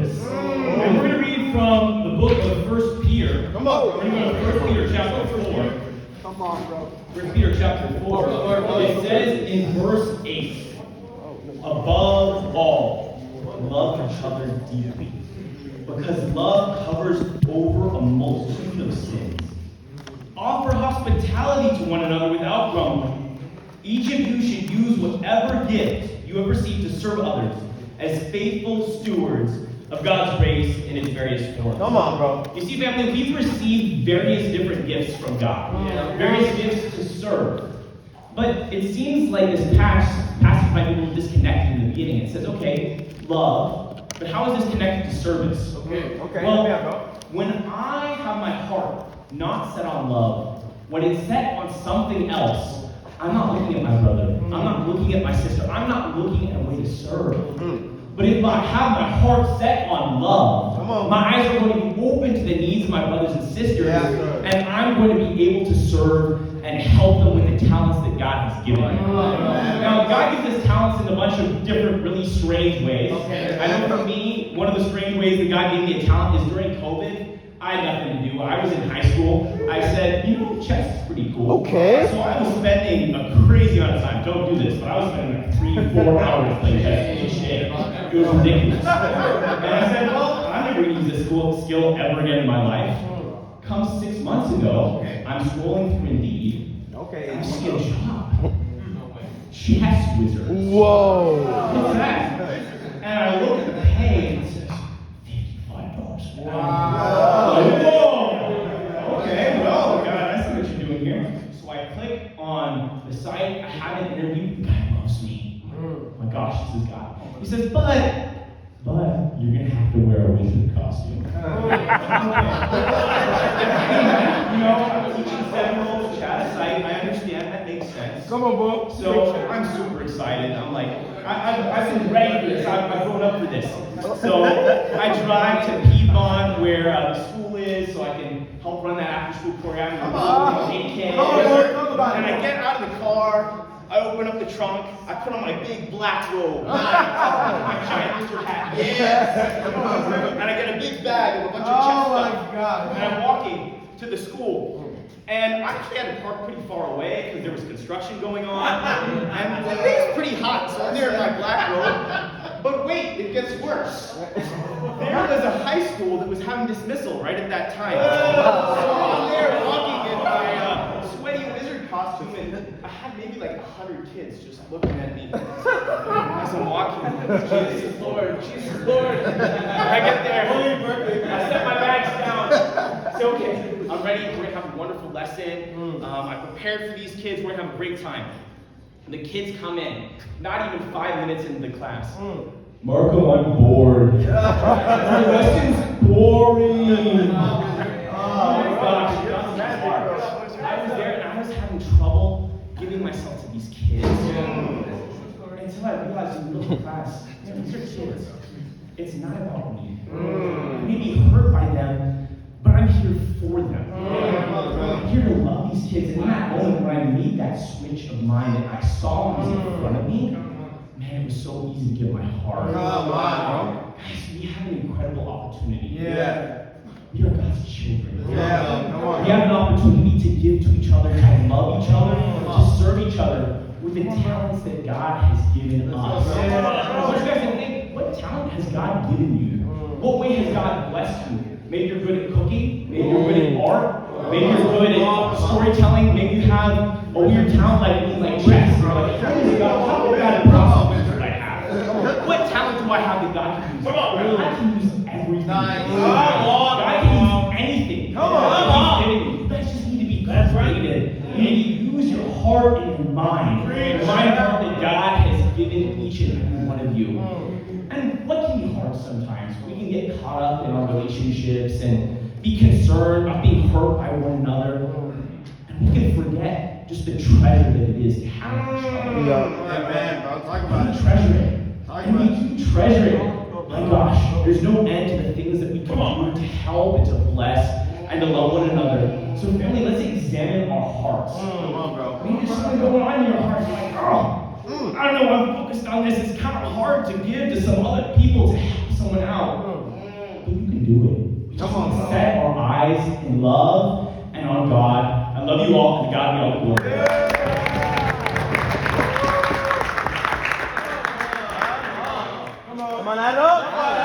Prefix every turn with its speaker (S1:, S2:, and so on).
S1: service. And we're going to read from the book of 1 Peter.
S2: Come on.
S1: We're going to go to 1 Peter chapter 4.
S2: Come on, bro.
S1: 1 Peter chapter 4. It says in verse 8, above all, love each other deeply, because love covers over a multitude of sins. Offer hospitality to one another without grumbling. Each of you should use whatever gift you have received to serve others as faithful stewards of God's grace in its various forms.
S2: Come on, bro.
S1: You see, family, we've received various different gifts from God. Various gifts to serve. But it seems like this passage might be a little disconnected in the beginning. It says, okay, love, but how is this connected to service?
S2: Okay.
S1: Well,
S2: Yeah, bro.
S1: when I have my heart not set on love, when it's set on something else, I'm not looking at my brother. I'm not looking at my sister. I'm not looking at a way to serve. But if I have my heart set on love, my eyes are going to be open to the needs of my brothers and sisters, and I'm going to be able to serve and help them with the talents that God has given me. Now, God gives us talents in a bunch of different, really strange ways. I know for me, one of the strange ways that God gave me a talent is during COVID. I had nothing to do. I was in high school. I said, chess is pretty cool.
S2: Okay.
S1: So I was spending a crazy amount of time. Don't do this, but I was spending like 3-4 hours playing chess each day. It was ridiculous. And I said, well, I'm never going to use this skill ever again in my life. Come 6 months ago, I'm scrolling through Indeed. And I see a job. Chess wizard.
S2: Whoa.
S1: What's that? And I look at the pay and it says $55. Wow. Whoa. Okay, well, God, I see what you're doing here. So I click on the site. I have an interview. The guy loves me. Oh my gosh, this is God. He says, but you're going to have to wear a wizard costume. I'm teaching 7-year-olds chess. I understand. That makes sense.
S2: Come on, bro.
S1: So I'm super excited. I'm like, I've been ready for this. I've grown up for this. So I drive to Piedmont, where the school is, so I can help run that after-school program.
S2: Come on.
S1: And I get out of the car. I open up the trunk, I put on my big black robe, my giant wizard hat, and I get a big bag of a bunch of chess stuff.
S2: God.
S1: And I'm walking to the school. And I actually had to park pretty far away because there was construction going on. And the thing's pretty hot, so I'm there in my black robe. But wait, it gets worse. There was a high school that was having dismissal right at that time. So I'm there walking in my sweaty wizard costume, and I had maybe like 100 kids just looking at me as I'm walking. Jesus Lord, Jesus Lord. I get there, I set my bags down. It's okay. I'm ready. We're gonna have a wonderful lesson. I prepared for these kids. We're gonna have a great time. The kids come in, not even 5 minutes into the class. Marco, I'm bored. The lesson's boring. Oh my gosh, I was there and I was having trouble giving myself to these kids. Until I realized in the middle of class, these are kids. It's not about me. I may be hurt by them, but I'm here for them. I'm here to love these kids. And in that moment when I made that switch of mind and I saw them in front of me, man, it was so easy to give my heart. Guys, we have an incredible opportunity. We are God's children. We have an opportunity to give to each other, to love each other, to serve each other with the talents that God has given us. I want you guys to think, what talent has God given you? What way has God blessed you? Maybe you're good at cooking. Maybe you're good at art. Maybe you're good at storytelling. Maybe you have a weird talent like chess. You're like, how is God possible that I have? What talent do I have that God can use? I can use everything. God can use anything. You guys just need to be creative. You need to use your heart and your mind. Remind God that God has given each and every one of you. And what can be hard sometimes? We can get caught up in our relationships and be concerned about being hurt by one another. And we can forget just the treasure that it is to have each other.
S2: Amen, bro. Talk about it.
S1: Treasure it. And we do treasure it. My gosh, there's no end to the things that we can do to help and to bless and to love one another. So family, let's examine our hearts.
S2: Come on, bro.
S1: Maybe there's something going on in your heart. You're like, I don't know, I'm focused on this. It's kind of hard to give to some other people to help someone out.
S3: can do it. We just
S2: Come on, bro.
S3: set our eyes in love and on God. I love you all, and to God be all the glory.
S2: Come on, Adam.